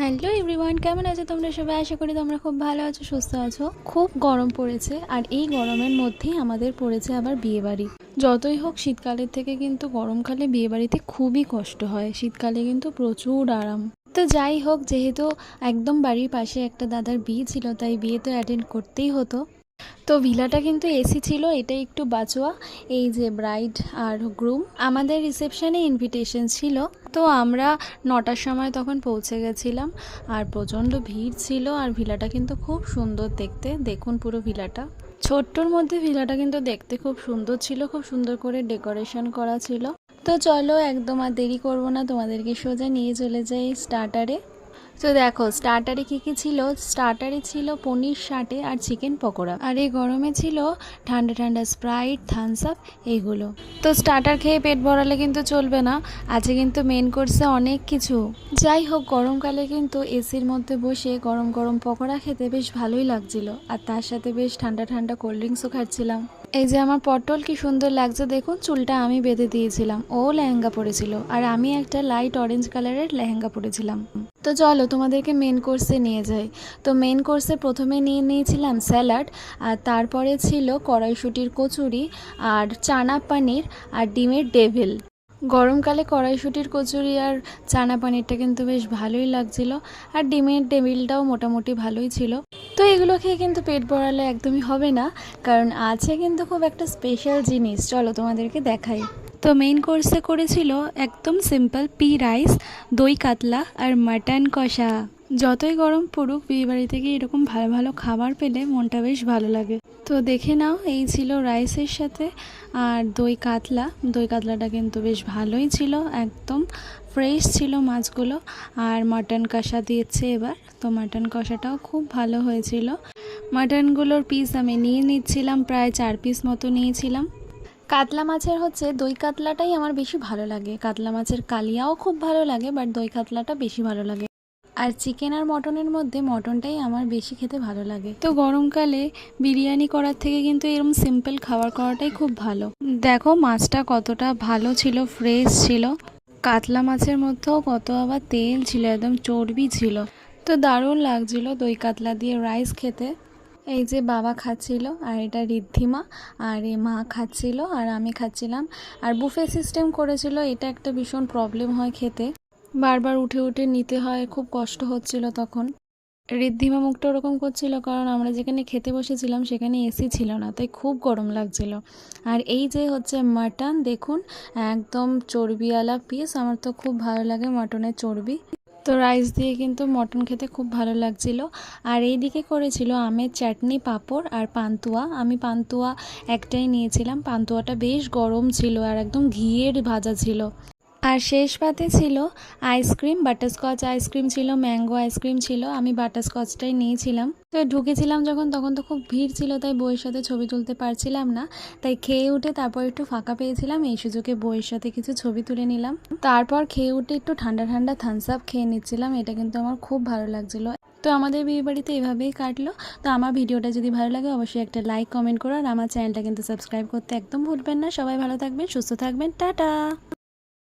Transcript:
Hello everyone, কেমন আছো তোমরা সবাই? আশা করি তোমরা খুব ভালো আছো, সুস্থ আছো। খুব গরম পড়েছে, আর এই গরমের মধ্যেই আমাদের পড়েছে আবার বিয়েবাড়ি। যতই হোক শীতকালের থেকে কিন্তু গরমকালে বিয়েবাড়িতে খুবই কষ্ট হয়, শীতকালে কিন্তু প্রচুর আরাম। তো যাই হোক, যেহেতু একদম বাড়ির পাশে একটা দাদার বিয়ে ছিল, তাই বিয়ে তো অ্যাটেন্ড করতেই হতো। তো ভিলাটা কিন্তু এসি ছিল, এটা একটু বাঁচোয়া। এই যে ব্রাইড আর গ্রুম, আমাদের রিসেপশনে ইনভিটেশন ছিল। তো আমরা 9টার সময় তখন পৌঁছে গেছিলাম, আর প্রচণ্ড ভিড় ছিল। আর ভিলাটা কিন্তু খুব সুন্দর দেখতে, দেখুন পুরো ভিলাটা। ছোট্টর মধ্যে ভিলাটা কিন্তু দেখতে খুব সুন্দর ছিল, খুব সুন্দর করে ডেকোরেশন করা ছিল। তো চলো, একদম আর দেরি করবো না, তোমাদেরকে সোজা নিয়ে চলে যাই স্টার্টারে। তো দেখো স্টার্টারে কী কী ছিল। স্টার্টারে ছিল পনির সাটে আর চিকেন পকোড়া, আর এই গরমে ছিল ঠান্ডা ঠান্ডা স্প্রাইট, থামস আপ, এইগুলো। তো স্টার্টার খেয়ে পেট ভরালে কিন্তু চলবে না, আছে কিন্তু মেন কোর্সে অনেক কিছু। যাই হোক, গরমকালে কিন্তু এসির মধ্যে বসে গরম গরম পকোড়া খেতে বেশ ভালোই লাগছিল, আর তার সাথে বেশ ঠান্ডা ঠান্ডা কোল্ড ড্রিঙ্কসও খাচ্ছিলাম। এই যে আমার পটল কি সুন্দর লাগছে দেখুন, চুলটা আমি বেঁধে দিয়েছিলাম, ও লেহেঙ্গা পরেছিল, আর আমি একটা লাইট অরেঞ্জ কালারের লেহেঙ্গা পরেছিলাম। তো চলো তোমাদেরকে মেন কোর্সে নিয়ে যাই। তো মেন কোর্সে প্রথমে নিয়ে নিয়েছিলাম স্যালাড, আর তারপরে ছিল কড়াইশুঁটির কচুরি, আর চানা পনির, আর ডিমের ডেভিল। গরমকালে কড়াইশুঁটির কচুরি আর চানা পনিরটা কিন্তু বেশ ভালোই লাগছিল, আর ডিমের ডেভিলটাও মোটামুটি ভালোই ছিল। তো এগুলো খেয়ে কিন্তু পেট ভরালে একদমই হবে না, কারণ আছে কিন্তু খুব একটা স্পেশাল জিনিস, চলো তোমাদেরকে দেখাই। তো মেইন কোর্সে করেছিল একদম সিম্পল পি রাইস, দই কাতলা, আর মাটন কষা। যতই গরম পড়ুক, বিয়েবাড়ি থেকে এরকম ভালো ভালো খাবার পেলে মনটা বেশ ভালো লাগে। তো দেখে নাও, এই ছিল রাইসের সাথে আর দই কাতলা। দই কাতলাটা কিন্তু বেশ ভালোই ছিল, একদম ফ্রেশ ছিল মাছগুলো। আর মাটন কষা দিয়েছে এবার, তো মাটন কষাটাও খুব ভালো হয়েছিল। মাটনগুলোর পিস আমি নিয়ে নিচ্ছিলাম, প্রায় 4 পিস মতো নিয়েছিলাম। কাতলা মাছের হচ্ছে দই কাতলাটাই আমার বেশি ভালো লাগে, কাতলা মাছের কালিয়াও খুব ভালো লাগে, বাট দই কাতলাটা বেশি ভালো লাগে। আর চিকেন আর মটনের মধ্যে মটনটাই আমার বেশি খেতে ভালো লাগে। তো গরমকালে বিরিয়ানি করার থেকে কিন্তু এরকম সিম্পল খাবার করাটাই খুব ভালো। দেখো মাছটা কতটা ভালো ছিল, ফ্রেশ ছিল। কাতলা মাছের মধ্যেও কত আবার তেল ছিল, একদম চর্বি ছিল। তো দারুণ লাগছিল দই কাতলা দিয়ে রাইস খেতে। এই যে বাবা খাচ্ছিল, আর এটা ঋদ্ধিমা, আর এ মা খাচ্ছিল, আর আমি খাচ্ছিলাম। আর বুফে সিস্টেম করেছিল, এটা একটা ভীষণ প্রবলেম হয় খেতে, বারবার উঠে উঠে নিতে হয়, খুব কষ্ট হচ্ছিল তখন। ঋদ্ধিমা মুখটা ওরকম করছিল কারণ আমরা যেখানে খেতে বসেছিলাম সেখানে এসি ছিল না, তাই খুব গরম লাগছিল। আর এই যে হচ্ছে মাটন, দেখুন একদম চর্বিওয়ালা পিস, আমার তো খুব ভালো লাগে মাটনের চর্বি। তো রাইস দিয়ে কিন্তু মটন খেতে খুব ভালো লাগছিল। আর এইদিকে করেছিল আমের চাটনি, পাঁপড়, আর পান্তুয়া। আমি পান্তুয়া একটাই নিয়েছিলাম, পান্তুয়াটা বেশ গরম ছিল আর একদম ঘিয়ের ভাজা ছিল। আর শেষ পাতে ছিল আইসক্রিম, বাটারস্কচ আইসক্রিম ছিল, ম্যাঙ্গো আইসক্রিম ছিল, আমি বাটারস্কচটাই নিয়েছিলাম। তো ঢুকেছিলাম যখন, তখন তো খুব ভিড় ছিল, তাই বইয়ের সাথে ছবি তুলতে পারছিলাম না, তাই খেয়ে উঠে তারপর একটু ফাঁকা পেয়েছিলাম, এই সুযোগে বইয়ের সাথে কিছু ছবি তুলে নিলাম। তারপর খেয়ে উঠে একটু ঠান্ডা ঠান্ডা থামস আপ খেয়ে নিচ্ছিলাম, এটা কিন্তু আমার খুব ভালো লাগছিল। তো আমাদের বিয়ে বাড়িতে এভাবেই কাটলো। তো আমার ভিডিওটা যদি ভালো লাগে অবশ্যই একটা লাইক, কমেন্ট করো, আর আমার চ্যানেলটা কিন্তু সাবস্ক্রাইব করতে একদম ভুলবেন না। সবাই ভালো থাকবেন, সুস্থ থাকবেন, টাটা।